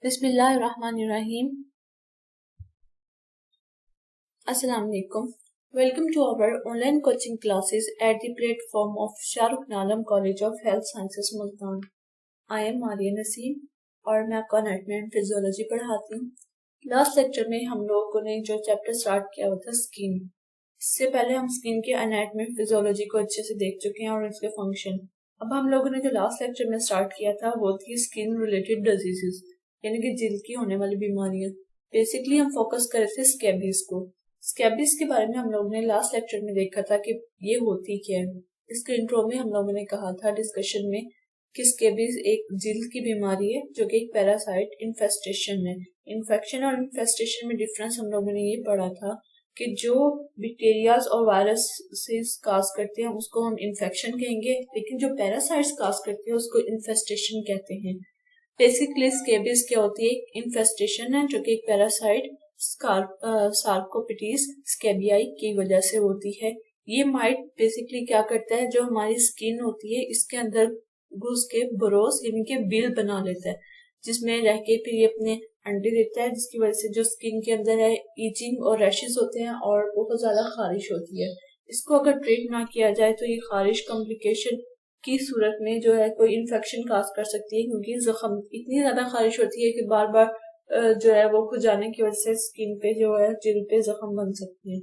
Bismillahirrahmanirrahim. Assalamu alaikum. Welcome to our online coaching classes at the platform of Shahrukh Nalam College of Health Sciences Multan. I am Maria Naseem और मैं आपको anatomy and physiology पढ़ाती हूँ। Last lecture में हम लोगों ने जो चैप्टर स्टार्ट किया वो था स्किन। इससे पहले हम स्किन के एनाटॉमी एंड फिजियोलॉजी को अच्छे से देख चुके हैं और इसके फंक्शन। अब हम लोगों ने जो लास्ट लेक्चर में स्टार्ट किया था वो थी स्किन रिलेटेड डिजीजेस, यानी कि जिल्द की होने वाली बीमारियां। बेसिकली हम फोकस कर रहे थे स्कैबीज को। स्कैबीज के बारे में हम लोगों ने लास्ट लेक्चर में देखा था कि ये होती क्या है। इसके इंट्रो में हम लोगों ने कहा था डिस्कशन में कि स्कैबीज एक जिल्द की बीमारी है जो कि एक पैरासाइट इन्फेस्टेशन है। इन्फेक्शन और इन्फेस्टेशन में डिफरेंस हम लोगों ने ये पढ़ा था कि जो बैक्टीरियाज और वायरसेस काज करते हैं उसको हम इन्फेक्शन कहेंगे, लेकिन जो पैरासाइट्स काज करते हैं उसको इन्फेस्टेशन कहते हैं। बेसिकली स्कैबीज क्या होती है? एक इन्फेस्टेशन है जो कि एक पैरासाइट सार्कोपिटीज स्कैबियाई की वजह से होती है। ये माइट बेसिकली क्या करता है, जो हमारी स्किन होती है इसके अंदर घुस के बोरोस यानी कि बिल बना लेता है, जिसमें रह के फिर ये अपने अंडे देता है, जिसकी वजह से जो स्किन के अंदर है ईचिंग और रैशेस होते हैं और बहुत ज्यादा खारिश होती है। इसको अगर ट्रीट ना किया जाए तो ये खारिश कॉम्प्लिकेशन की सूरत में जो है कोई इन्फेक्शन काज कर सकती है, क्योंकि जख्म इतनी ज्यादा खारिश होती है कि बार बार जो है वो खुद जाने की वजह से स्किन पे जो है जिल्द पे जख्म बन सकते हैं।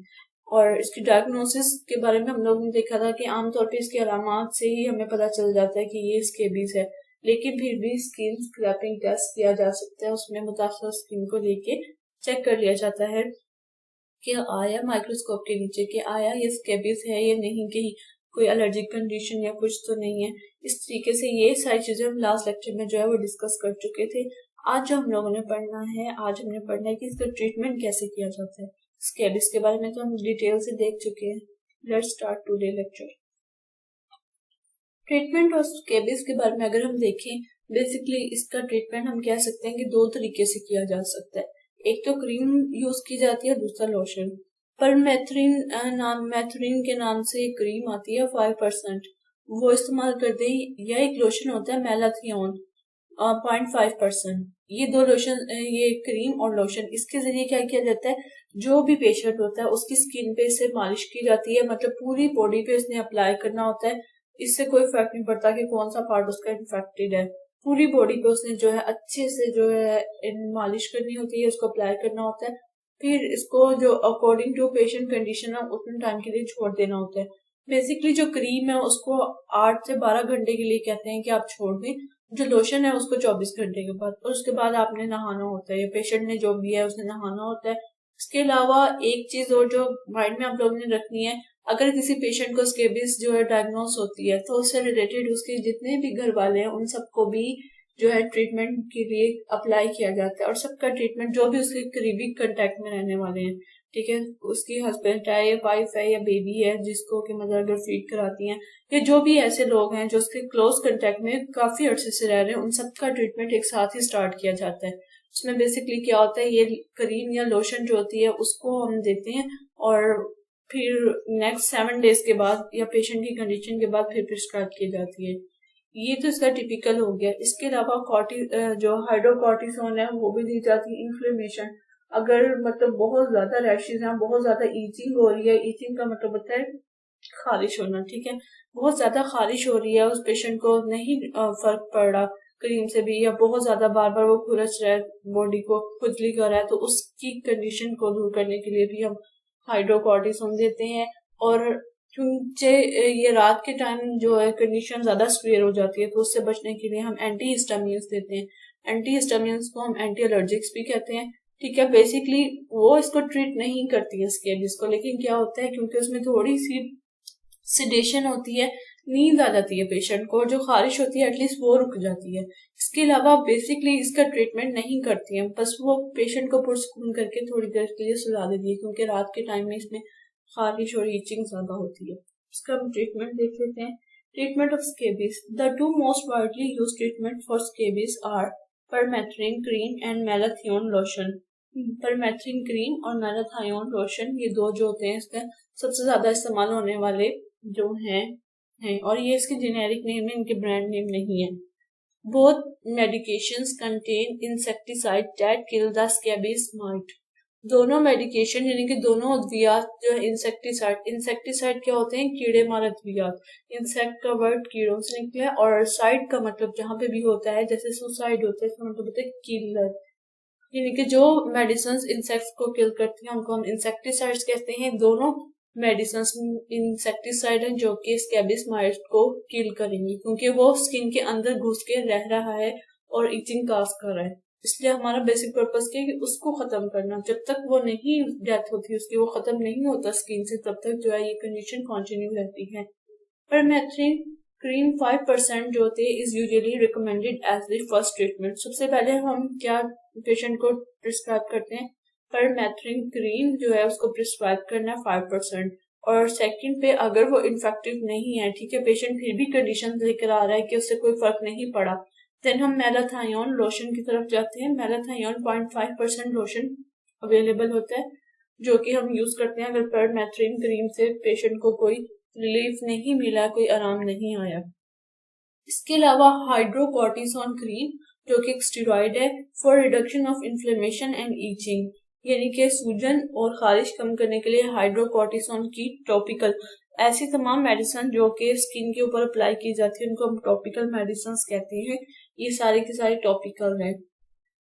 और इसकी डायग्नोसिस के बारे में हम लोग ने देखा था कि आमतौर पे इसकी अलामत से ही हमें पता चल जाता है कि ये स्कैबीज है, लेकिन फिर भी स्किन स्क्रैपिंग टेस्ट किया जा सकता है। उसमें मुतासर स्किन को लेके चेक कर लिया जाता है कि आया माइक्रोस्कोप के नीचे कि आया ये स्कैबीज है या नहीं, कहीं कोई एलर्जिक कंडीशन या कुछ तो नहीं है। इस तरीके से ये सारी चीजें हम लास्ट लेक्चर में जो है वो डिस्कस कर चुके थे। आज जो हम लोगों ने पढ़ना है, आज हमने पढ़ना है कि इसका ट्रीटमेंट कैसे किया जाता है। स्कैबीज के बारे में तो हम डिटेल से देख चुके हैं। Let's start today lecture. Treatment और स्कैबीज के बारे में अगर हम देखें, बेसिकली इसका ट्रीटमेंट हम कह सकते हैं कि दो तरीके से किया जा सकता है। एक तो क्रीम यूज की जाती है, दूसरा लोशन। पर मैथरीन के नाम से एक क्रीम आती है 5%, वो इस्तेमाल कर दें, या एक लोशन होता है मैलाथियोन 0.5%। ये दो लोशन, ये क्रीम और लोशन, इसके जरिए क्या किया जाता है, जो भी पेशेंट होता है उसकी स्किन पे इससे मालिश की जाती है, मतलब पूरी बॉडी पे उसने अप्लाई करना होता है। इससे कोई फर्क नहीं पड़ता कि कौन सा पार्ट उसका इन्फेक्टेड है, पूरी बॉडी पे उसने जो है अच्छे से जो है मालिश करनी होती है, उसको अप्लाई करना होता है। फिर इसको जो अकॉर्डिंग टू पेशेंट कंडीशन है उतने टाइम के लिए छोड़ देना होता है। बेसिकली जो क्रीम है उसको 8 से 12 घंटे के लिए कहते हैं कि आप छोड़ दें, जो लोशन है उसको 24 घंटे के बाद, और उसके बाद आपने नहाना होता है, या पेशेंट ने जो भी है उसने नहाना होता है। इसके अलावा एक चीज और जो माइंड में आप लोगों ने रखनी है, अगर किसी पेशेंट को स्कैबीज जो है डायग्नोस होती है तो उससे रिलेटेड उसके जितने भी घर वाले हैं उन सबको भी जो है ट्रीटमेंट के लिए अप्लाई किया जाता है, और सबका ट्रीटमेंट जो भी उसके करीबी कांटेक्ट में रहने वाले हैं, ठीक है, उसकी हस्बैंड है या वाइफ है या बेबी है जिसको कि मदर अगर फीड कराती हैं, या जो भी ऐसे लोग हैं जो उसके क्लोज कांटेक्ट में काफी अरसे से रह रहे हैं, उन सबका ट्रीटमेंट एक साथ ही स्टार्ट किया जाता है। उसमें बेसिकली क्या होता है, ये क्रीम या लोशन जो होती है उसको हम देते हैं, और फिर नेक्स्ट 7 डेज के बाद या पेशेंट की कंडीशन के बाद फिर प्रिस्क्राइब की जाती है। ये तो इसका टिपिकल हो गया। इसके अलावा जो हाइड्रोकॉर्टिसोन है वो भी दी जाती है। इन्फ्लेमेशन, अगर मतलब बहुत ज्यादा रैशेज हैं, बहुत ज्यादा ईचिंग हो रही है, ईचिंग का मतलब होता है खारिश होना, ठीक है, बहुत ज्यादा खारिश हो रही है, उस पेशेंट को नहीं फर्क पड़ रहा क्रीम से भी, या बहुत ज्यादा बार बार वो खुरच रहा है, बॉडी को खुजली कर रहा है, तो उसकी कंडीशन को दूर करने के लिए भी हम हाइड्रोकॉर्टिसोन देते हैं। और क्योंकि ये रात के टाइम जो है कंडीशन ज्यादा सीवियर हो जाती है, तो उससे बचने के लिए हम एंटी हिस्टामिन्स देते हैं। एंटी हिस्टामिन्स को हम एंटी एलर्जिक्स भी कहते हैं, ठीक है। बेसिकली वो इसको ट्रीट नहीं करती है स्कैबीज को, लेकिन क्या होता है क्योंकि उसमें थोड़ी सी सिडेशन होती है, नींद आ जाती है पेशेंट को, जो खारिश होती है एटलीस्ट वो रुक जाती है। इसके अलावा बेसिकली इसका ट्रीटमेंट नहीं करती है, बस वो पेशेंट को पुरसकून करके थोड़ी देर के लिए सुला देती है, क्योंकि रात के टाइम में इसमें खारिश और ईचिंग ज्यादा होती है। इसका हम ट्रीटमेंट देख लेते हैं। Treatment of scabies. The two most widely used treatment for scabies are permethrin cream and malathion lotion. Permethrin cream और मैलाथियोन लोशन, ये दो जो होते हैं इसका सबसे ज्यादा इस्तेमाल होने वाले जो हैं, और ये इसके जेनेरिक नेम है, इनके ब्रांड नेम नहीं है। Both medications contain insecticide that kill the scabies mite. दोनों मेडिकेशन यानी कि दोनों अद्वियात जो है इंसेक्टिसाइड क्या होते हैं, कीड़े मार अद्वियात। इंसेक्ट का वर्ड कीड़ों से निकला है और साइड का मतलब जहाँ पे भी होता है, जैसे सुसाइड होता है इसका मतलब होता है किलर, यानी कि जो मेडिसिन इंसेक्ट्स को किल करती हैं उनको हम इंसेक्टिसाइड्स कहते हैं। दोनों मेडिसिन इंसेक्टिसाइड हैं जो कि स्कैबिस माइट को किल करेंगी, क्योंकि वो स्किन के अंदर घुस के रह रहा है और इचिंग काज कर रहा है। इसलिए हमारा बेसिक पर्पस क्या है कि उसको खत्म करना। जब तक वो नहीं डेथ होती उसकी, वो खत्म नहीं होता स्किन से, तब तक जो है ये कंडीशन कंटिन्यू रहती है। परमेथ्रिन क्रीम 5% जो होते हैं is usually recommended as the first treatment. सबसे पहले हम क्या पेशेंट को प्रिस्क्राइब करते हैं, परमेथ्रिन क्रीम जो है उसको प्रिस्क्राइब करना है 5%। और सेकंड पे अगर वो इन्फेक्टिव नहीं है, ठीक है, पेशेंट फिर भी कंडीशन लेकर आ रहा है कि उससे कोई फर्क नहीं पड़ा, देन हम मेलाथायोन लोशन की तरफ जाते हैं। मेलाथायोन 0.5% लोशन अवेलेबल होता है जो कि हम यूज करते हैं अगर परमेथ्रिन क्रीम से पेशेंट को कोई रिलीफ नहीं मिला, कोई आराम नहीं आया। इसके अलावा हाइड्रोकॉर्टिसोन क्रीम जो कि एक स्टेरॉइड है for reduction of inflammation and itching, यानी कि सूजन और खारिश कम करने के लिए हाइड्रोकॉर्टिसोन की टॉपिकल। ऐसी तमाम मेडिसिन जो कि स्किन के ऊपर अप्लाई की जाती है उनको हम टॉपिकल मेडिसिन कहते हैं। ये सारे के सारे टॉपिकल है।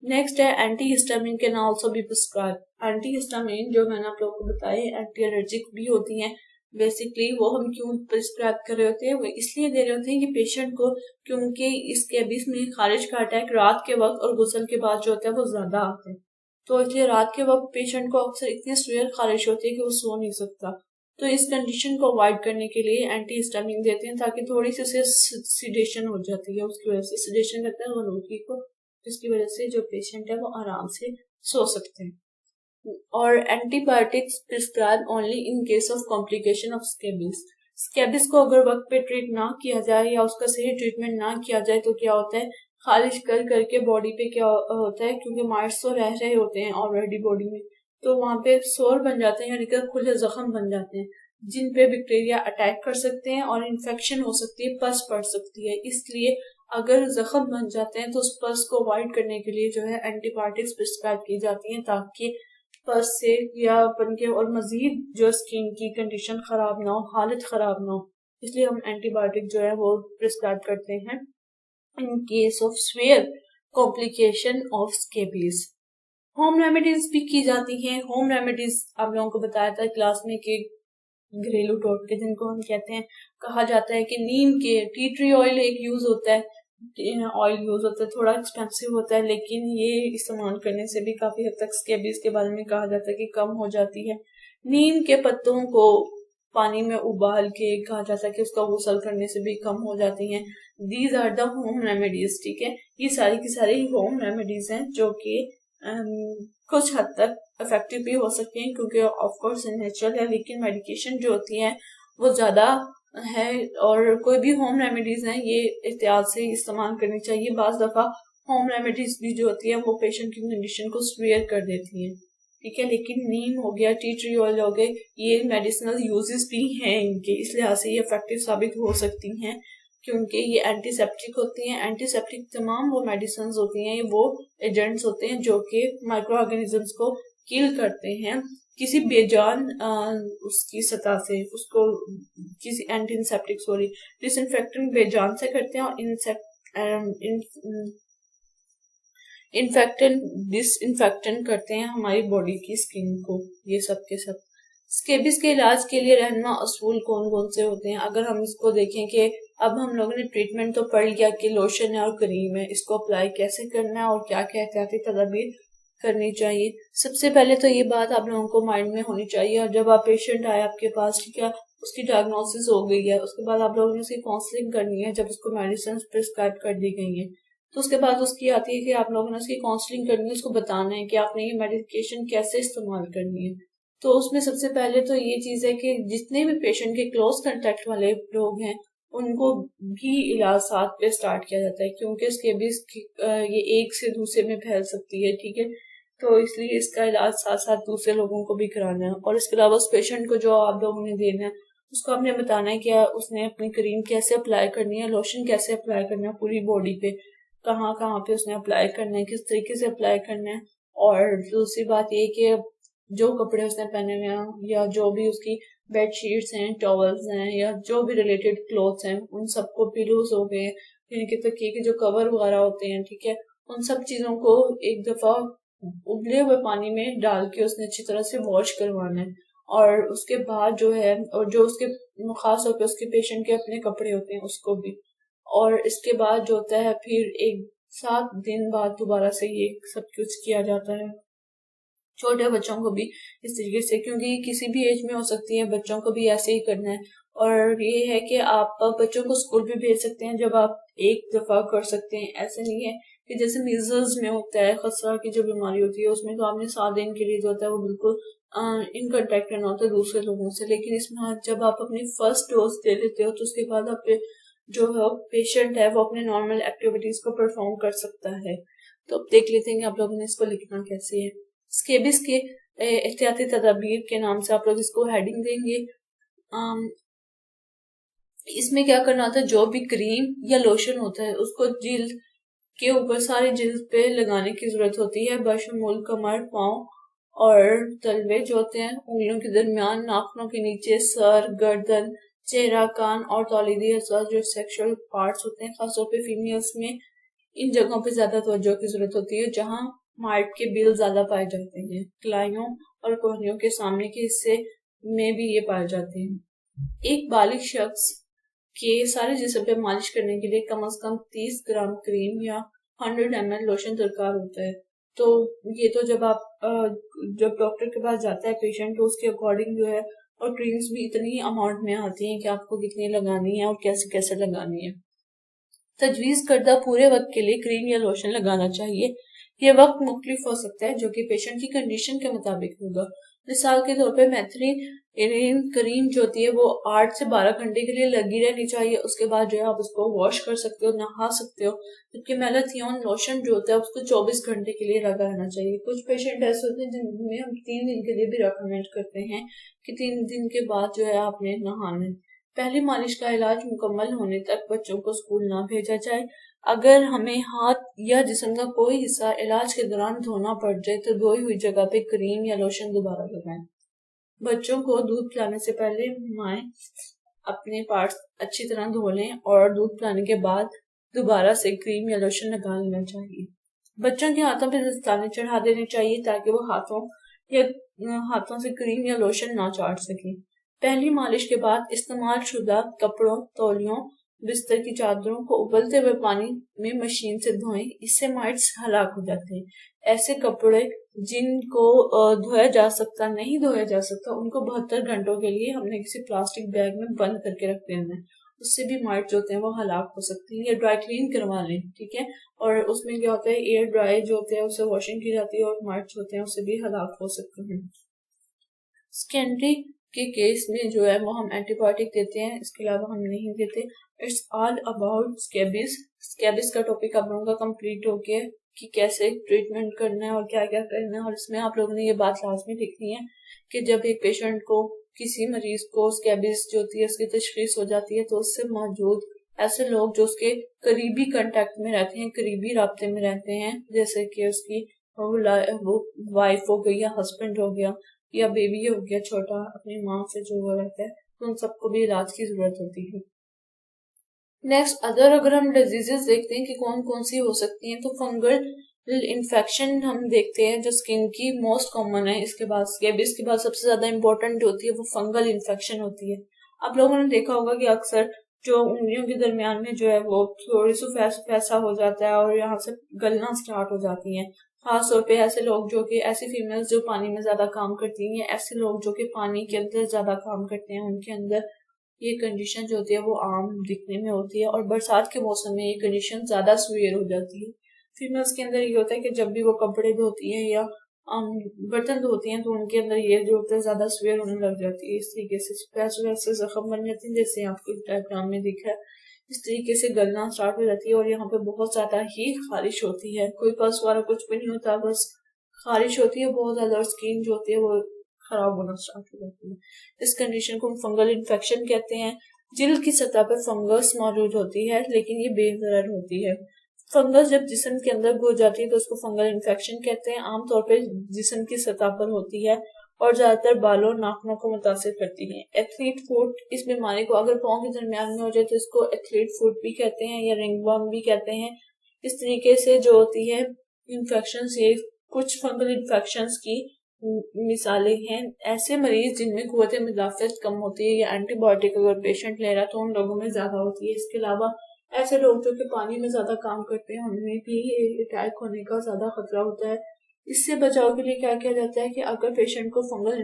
नेक्स्ट है anti histamine can also be prescribe. Anti histamine जो मैंने आप लोगों को बताया एंटी एलर्जिक भी होती हैं। बेसिकली वो हम क्यों प्रिस्क्राइब कर रहे होते हैं, वो इसलिए दे रहे होते हैं कि पेशेंट को, क्योंकि इसके बीच में खारिश का अटैक रात के वक्त और गुस्ल के बाद जो होता है वो ज्यादा आता है, तो इसलिए रात के वक्त पेशेंट को अक्सर इतनी सुअर खारिश होती है कि वो सो नहीं सकता। तो इस कंडीशन को अवॉइड करने के लिए एंटी हिस्टामिन देते हैं ताकि थोड़ी सी उसे सिडेशन हो जाती है, उसकी वजह से सिडेशन करता है गनोकी को, जिसकी वजह से जो पेशेंट है वो आराम से सो सकते हैं। और antibiotics prescribe only in case of complication of scabies. Scabies को अगर वक्त पे ट्रीट ना किया जाए या उसका सही ट्रीटमेंट ना किया जाए तो क्या होता है, खारिश कर करके बॉडी पे क्या होता है, क्योंकि माइट्स तो रह रहे होते हैं ऑलरेडी बॉडी में, तो वहां पे सोर बन जाते हैं, यानी कि खुले जख्म बन जाते हैं जिन पे बैक्टीरिया अटैक कर सकते हैं और इन्फेक्शन हो सकती है, पस पड़ सकती है। इसलिए अगर जख्म बन जाते हैं तो उस पस को अवॉइड करने के लिए जो है एंटीबायोटिक्स प्रिस्क्राइब की जाती हैं ताकि पस से या बन के और मजीद जो स्किन की कंडीशन खराब ना हो, हालत खराब ना हो। इसलिए हम एंटीबायोटिक जो है वो प्रिस्क्राइब करते हैं इन case of swear complication of scabies. Home remedies भी की जाती हैं। होम रेमेडीज आप लोगों को बताया था क्लास में कि घरेलू टोटके जिनको हम कहते हैं, कहा जाता है कि नीम के टी ट्री ऑयल एक यूज होता है, ऑयल यूज होता है, थोड़ा एक्सपेंसिव होता है लेकिन ये इस्तेमाल करने से भी काफी हद तक स्केबीज के बारे में कहा जाता है कि कम हो जाती है। नीम के पत्तों को पानी में उबाल के कहा जाता है कि उसका गुसल करने से भी कम हो जाती हैं। These are the home remedies, ठीक है, ये सारी की सारी होम रेमेडीज हैं जो कि कुछ हद तक इफेक्टिव भी हो सकती हैं क्योंकि ऑफ कोर्स नेचुरल है, लेकिन मेडिकेशन जो होती है वो ज्यादा है। और कोई भी होम रेमेडीज हैं ये एहतियात से इस्तेमाल करनी चाहिए। बाज दफा होम रेमेडीज भी जो होती है वो पेशेंट की कंडीशन को स्वेयर कर देती है, ठीक है, लेकिन नीम हो गया, टी ट्री ऑयल हो गए, ये मेडिसिनल यूजेस भी हैं इनके, इस लिहाज से ये इफेक्टिव साबित हो सकती हैं क्योंकि ये एंटीसेप्टिक होती हैं। एंटीसेप्टिक तमाम वो मेडिसिन होती हैं, वो एजेंट्स होते हैं जो कि माइक्रो ऑर्गेनिजम्स को किल करते हैं किसी बेजान उसकी सतह से, उसको किसी एंटीसेप्टिक डिसइंफेक्टेंट बेजान से करते हैं और इन्फेक्टेंट डिसइंफेक्टेंट करते हैं हमारी बॉडी की स्किन को। ये सब के सब स्केबिस के इलाज के लिए रहनुमा असूल कौन कौन से होते हैं, अगर हम इसको देखें कि अब हम लोगों ने ट्रीटमेंट तो पढ़ लिया कि लोशन है और क्रीम है, इसको अप्लाई कैसे करना है और क्या क्या एहतियाती तदाबीर करनी चाहिए। सबसे पहले तो ये बात आप लोगों को माइंड में होनी चाहिए, और जब आप पेशेंट आए आपके पास, ठीक है, उसकी डायग्नोसिस हो गई है, उसके बाद आप लोगों ने उसकी काउंसलिंग करनी है। जब उसको मेडिसिन प्रिस्क्राइब कर दी गई है तो उसके बाद उसकी आती है कि आप लोगों ने उसकी काउंसलिंग करनी है, उसको बताना है कि आपने ये मेडिकेशन कैसे इस्तेमाल करनी है। तो उसमें सबसे पहले तो ये चीज है कि जितने भी पेशेंट के क्लोज कांटेक्ट वाले लोग हैं उनको भी इलाज साथ पे स्टार्ट किया जाता है क्योंकि स्केबिस ये एक से दूसरे में फैल सकती है, ठीक है, तो इसलिए इसका इलाज साथ साथ दूसरे लोगों को भी कराना है। और इसके अलावा उस पेशेंट को जो आप लोगों ने देना है उसको आपने बताना है कि उसने अपनी क्रीम कैसे अप्लाई करनी है, लोशन कैसे अप्लाई करना है पूरी बॉडी पे, कहाँ कहाँ पे उसने अप्लाई करना है, किस तरीके से अप्लाई करना है। और दूसरी बात ये कि जो कपड़े उसने पहने हुए हैं या जो भी उसकी बेड शीट्स हैं, टॉवल्स हैं या जो भी रिलेटेड क्लोथ्स हैं, उन सबको, पिलोज हो गए, यानी कि तकिए के जो कवर वगैरह होते हैं, ठीक है, उन सब चीजों को एक दफा उबले हुए पानी में डाल के उसने अच्छी तरह से वॉश करवाना है। और उसके बाद जो है, और जो उसके खास तौर पे उसके पेशेंट के अपने कपड़े होते हैं उसको भी। और इसके बाद जो होता है फिर एक 7 दिन बाद दोबारा से ये सब कुछ किया जाता है। छोटे बच्चों को भी इस तरीके से, क्योंकि किसी भी एज में हो सकती है, बच्चों को भी ऐसे ही करना है। और ये है कि आप बच्चों को स्कूल भी भेज सकते हैं जब आप एक दफा कर सकते हैं। ऐसे नहीं है कि जैसे मीजल्स में होता है, खसरा की जो बीमारी होती है, उसमें तो आपने 7 दिन के लिए जो होता है वो बिल्कुल इन कंटेक्ट रहना होता है दूसरे लोगों से। लेकिन इसमें जब आप अपनी फर्स्ट डोज दे देते हो तो उसके बाद आप जो है पेशेंट है वो अपने नॉर्मल एक्टिविटीज को परफॉर्म कर सकता है। तो अब देख लेते हैं कि आप लोगों ने इसको लिखना कैसे है। स्केबिस के एहतियाती तदाबीर के नाम से आप लोग इसको हेडिंग देंगे। इसमें क्या करना होता है, जो भी क्रीम या लोशन होता है उसको जिल्द के ऊपर, सारी जिल्द पे लगाने की जरूरत होती है, बशमूल कमर, पाँव और तलवे जो होते हैं, उंगलियों के दरमियान, नाखूनों के नीचे, सर, गर्दन, चेहरा, कान और तौलीदी अज़ा जो सेक्सुअल पार्ट्स होते हैं, खासतौर पे फीमेल्स में इन जगहों पे ज्यादा तवज्जो की जरूरत होती है जहाँ मार्ट के बिल ज्यादा पाए जाते हैं। कलाइयों और कोहनियों के सामने के हिस्से में भी ये पाए जाते हैं। एक बालिग शख्स के सारे जिस्म पे मालिश करने के लिए कम से कम 30 ग्राम क्रीम या 100 ml लोशन दरकार होता है। तो ये तो जब डॉक्टर के पास जाता है पेशेंट तो उसके अकॉर्डिंग जो है, और क्रीम्स भी इतनी अमाउंट में आती हैं कि आपको कितनी लगानी है और कैसे कैसे लगानी है। तजवीज करदा पूरे वक्त के लिए क्रीम या लोशन लगाना चाहिए। ये वक्त मुख्तलिफ हो सकता है जो कि पेशेंट की कंडीशन के मुताबिक होगा। मिसाल के तौर पर मेथिलीन क्रीम जो होती है वो 8 से 12 घंटे के लिए लगी रहनी चाहिए। उसके बाद जो है आप उसको वॉश कर सकते हो, नहा सकते हो। जबकि मेलाथियोन लोशन जो होता है उसको 24 घंटे के लिए लगा रहना चाहिए। कुछ पेशेंट ऐसे होते हैं जिनमें हम 3 दिन के लिए भी रिकमेंड करते हैं कि 3 दिन के बाद जो है आपने नहाना है। पहली मालिश का इलाज मुकम्मल होने तक बच्चों को स्कूल ना भेजा जाए। अगर हमें हाथ या जिस्म का कोई हिस्सा इलाज के दौरान धोना पड़ जाए तो धोई हुई जगह पे क्रीम या लोशन दोबारा लगाएं। बच्चों को दूध पिलाने से पहले माएं अपने पार्ट्स अच्छी तरह धो लें और दूध पिलाने के बाद दोबारा से क्रीम या लोशन लगा लेना चाहिए। बच्चों के हाथों पर दस्ताने चढ़ा देने चाहिए ताकि वो हाथों से क्रीम या लोशन ना चाट सके। पहली मालिश के बाद इस्तेमाल शुदा कपड़ों, तौलियों, बिस्तर की चादरों को उबलते हुए पानी में मशीन से धोएं, इससे माइट्स हलाक हो जाते हैं। ऐसे कपड़े जिनको नहीं धोया जा सकता, उनको 72 घंटों के लिए हमने किसी प्लास्टिक बैग में बंद करके रख देना है। उससे भी माइट्स होते हैं वो हलाक हो सकते हैं। या ड्राई क्लीन करवा लें, ठीक है। और उसमें क्या होता है, एयर ड्राई जो होते हैं उससे वॉशिंग की जाती है और माइट्स होते हैं उससे भी हलाक हो सकते हैं। सेकेंडरी के केस में जो है वो हम एंटीबायोटिक देते हैं, इसके अलावा हम नहीं देते। It's all about स्कैबिस। स्कैबिस का टॉपिक आप लोगों का कंप्लीट हो गया कि कैसे ट्रीटमेंट करना है और क्या क्या करना है। और इसमें आप लोगों ने ये बात लाजमी लिखनी है कि जब एक पेशेंट को, किसी मरीज को स्कैबिस जो होती है उसकी तशखीस हो जाती है तो उससे मौजूद ऐसे लोग जो उसके करीबी कांटेक्ट में रहते हैं, करीबी राब्ते में रहते हैं, जैसे कि उसकी वो वाइफ हो गई या हस्बैंड हो गया या बेबी हो गया छोटा, अपनी माँ से जो वो रहता है, तो उन सबको भी इलाज की जरूरत होती है। नेक्स्ट अगर हम डिजीजेस देखते हैं कि कौन कौन सी हो सकती हैं, तो फंगल इन्फेक्शन हम देखते हैं जो स्किन की मोस्ट कॉमन है। इसके बाद स्कैबिस के बाद सबसे ज्यादा इंपॉर्टेंट होती है वो फंगल इन्फेक्शन होती है। आप लोगों ने देखा होगा कि अक्सर जो उंगलियों के दरमियान में जो है वो थोड़ी सी फैसा हो जाता है और यहाँ से गलना स्टार्ट हो जाती है। खास तौर पे ऐसे लोग जो कि, ऐसी फीमेल्स जो पानी में ज्यादा काम करती हैं, ऐसे लोग जो कि पानी के अंदर ज्यादा काम करते हैं, उनके अंदर ये कंडीशन जो होती है वो आम दिखने में होती है। और बरसात के मौसम में ये कंडीशन ज्यादा सीवियर हो जाती है। फीमेल्स के अंदर ये होता है कि जब भी वो कपड़े धोती हैं या बर्तन धोती हैं तो उनके अंदर ये जो होता है ज्यादा सीवियर होने लग जाती है। इस तरीके से वैसे जख्म बन जाते हैं, जैसे आपको डायग्राम में दिख रहा है। इस तरीके से गलना स्टार्ट हो जाती है और यहाँ पे बहुत ज्यादा ही खारिश होती है। कोई पस वाला कुछ भी नहीं होता, बस खारिश होती है बहुत ज्यादा और स्किन जो होती है वो खराब होना स्टार्ट हो जाती है। इस कंडीशन को हम फंगल इन्फेक्शन कहते हैं। जिल्द की सतह पर फंगस मौजूद होती है लेकिन ये बेजहर होती है। फंगस जब जिस्म के अंदर घुस जाती है तो उसको फंगल इन्फेक्शन कहते हैं। आमतौर पर जिस्म की सतह पर होती है और ज्यादातर बालों और नाखूनों को मुतासिर करती है। एथलीट फुट, इस बीमारी को अगर पाँव के दरमियान में हो जाए तो इसको एथलीट फुट भी कहते हैं या रिंगवर्म भी कहते हैं। इस तरीके से जो होती है इन्फेक्शन, ये कुछ फंगल इन्फेक्शन की मिसालें हैं। ऐसे मरीज जिनमें कुव्वत मुदाफ़त कम होती है या एंटीबायोटिक अगर पेशेंट ले रहा है तो उन लोगों में ज्यादा होती है। इसके अलावा ऐसे लोग जो कि पानी में ज्यादा काम करते हैं उनमें भी अटैक होने का ज्यादा खतरा होता है। इससे बचाव के लिए क्या किया जाता है कि अगर पेशेंट को फंगल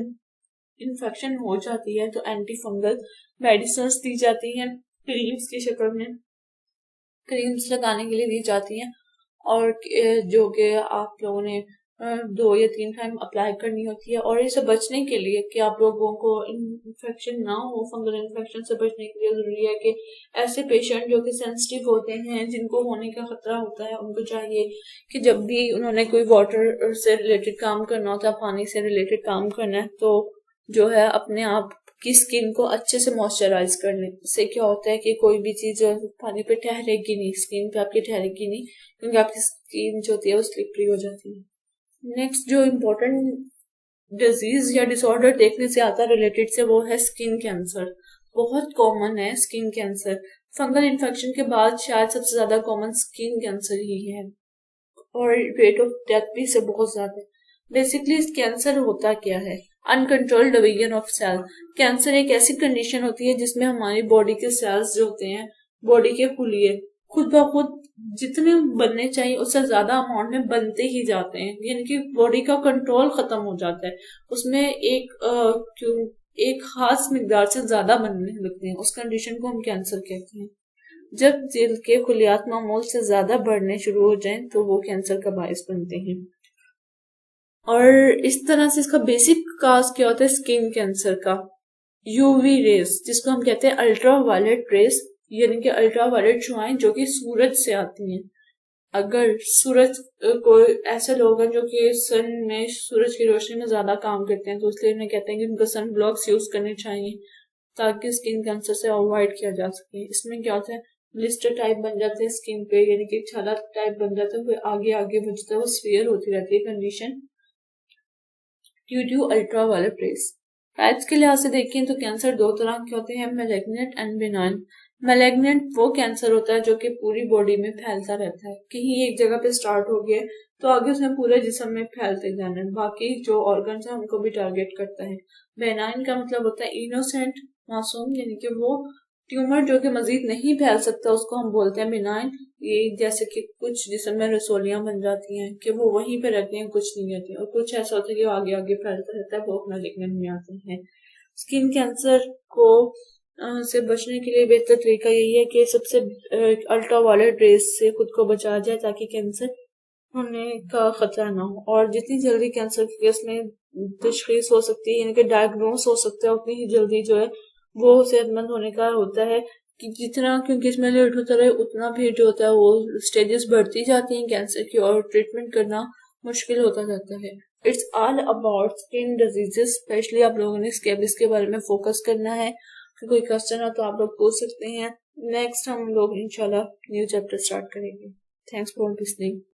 इन्फेक्शन हो जाती है तो एंटी फंगल मेडिसिन दी जाती हैं, क्रीम्स की शक्ल में क्रीम्स लगाने के लिए दी जाती हैं और जो कि आप लोगों ने 2 या 3 टाइम अप्लाई करनी होती है। और इसे बचने के लिए कि आप लोगों को इन्फेक्शन ना हो, फंगल इन्फेक्शन से बचने के लिए जरूरी है कि ऐसे पेशेंट जो कि सेंसिटिव होते हैं, जिनको होने का खतरा होता है, उनको चाहिए कि जब भी उन्होंने कोई वाटर से रिलेटेड काम करना होता है, पानी से रिलेटेड काम करना है, तो जो है अपने आप की स्किन को अच्छे से मॉइस्चराइज कर लें। इससे क्या होता है कि कोई भी चीज पानी पे ठहरेगी नहीं, स्किन पे आपकी ठहरेगी नहीं, क्योंकि आपकी स्किन जो होती है वो स्लिपरी हो जाती है। नेक्स्ट जो इम्पोर्टेंट डिजीज या डिसऑर्डर देखने से आता रिलेटेड से वो है स्किन कैंसर। बहुत कॉमन है स्किन कैंसर। फंगल इन्फेक्शन के बाद शायद सबसे ज्यादा कॉमन स्किन कैंसर ही है और रेट ऑफ डेथ भी से बहुत ज्यादा है। बेसिकली कैंसर होता क्या है? Uncontrolled division of cell. Cancer एक ऐसी कंडीशन होती है जिसमें हमारी बॉडी के सेल्स जो होते हैं, बॉडी के खुलिए खुद ब खुद जितने बनने चाहिए उससे ज्यादा अमाउंट में बनते ही जाते हैं, यानी कि बॉडी का कंट्रोल खत्म हो जाता है। उसमें एक खास मिकदार से ज्यादा बनने लगते हैं। उस कंडीशन को हम कैंसर कहते हैं। जब दिल के खुलियात मामूल से ज्यादा बढ़ने शुरू हो जाएं तो वो कैंसर का बायस बनते हैं। और इस तरह से इसका बेसिक काज क्या होता है स्किन कैंसर का? यूवी रेस, जिसको हम कहते हैं अल्ट्रा वायलेट रेस, यानी कि अल्ट्रा वायलेट शुआएं जो कि सूरज से आती हैं। अगर सूरज को ऐसे लोग हैं जो कि सन में सूरज की रोशनी में ज्यादा काम करते हैं तो इसलिए उन्हें कहते हैं कि उनको सन ब्लॉक्स यूज करने चाहिए ताकि स्किन कैंसर से अवॉइड किया जा सके। इसमें क्या होता है, ब्लिस्टर टाइप बन जाते हैं स्किन पे, यानी कि छाला टाइप बन जाता है, वो आगे आगे बढ़ता है, वो स्फीयर होती रहती है condition due to ultra violet rays. Types के लिहाज से देखें तो कैंसर 2 तरह के होते हैं, मैलिग्नेंट एंड बेनाइन। मैलिग्नेंट वो कैंसर होता है जो कि पूरी बॉडी में फैलता रहता है, कहीं एक जगह पे स्टार्ट हो गया तो आगे उसमें पूरे जिस्म में फैलते जाना है, बाकी जो ऑर्गन्स हैं उनको भी टारगेट करता है। बेनाइन का मतलब होता है इनोसेंट, मासूम, यानी कि वो ट्यूमर जो कि मजीद नहीं फैल सकता उसको हम बोलते हैं बेनाइन। ये जैसे कि कुछ जिस्म में रसोलियां बन जाती हैं कि वो वहीं पे रहती हैं, कुछ नहीं रहती, और कुछ ऐसा होता है कि वो आगे आगे फैलता रहता है, वो मैलिग्नेंट में आते हैं। स्किन कैंसर को से बचने के लिए बेहतर तरीका यही है कि सबसे अल्ट्रा वायलेट रेस से खुद को बचाया जाए ताकि कैंसर होने का खतरा ना हो। और जितनी जल्दी कैंसर के केस में तशखीस हो सकती है, यानी कि डायग्नोस हो सकता है, उतनी ही जल्दी जो है वो सेहतमंद होने का होता है। कि जितना क्योंकि इसमें लेट होता रहे उतना भी जो होता है वो स्टेजेस बढ़ती जाती हैं कैंसर की और ट्रीटमेंट करना मुश्किल होता जाता है। It's all about skin diseases. Specially आप लोगों ने स्कैबिस के बारे में फोकस करना है। कोई क्वेश्चन हो तो आप लोग पूछ सकते हैं। नेक्स्ट हम लोग इंशाल्लाह न्यू चैप्टर स्टार्ट करेंगे। Thanks for listening.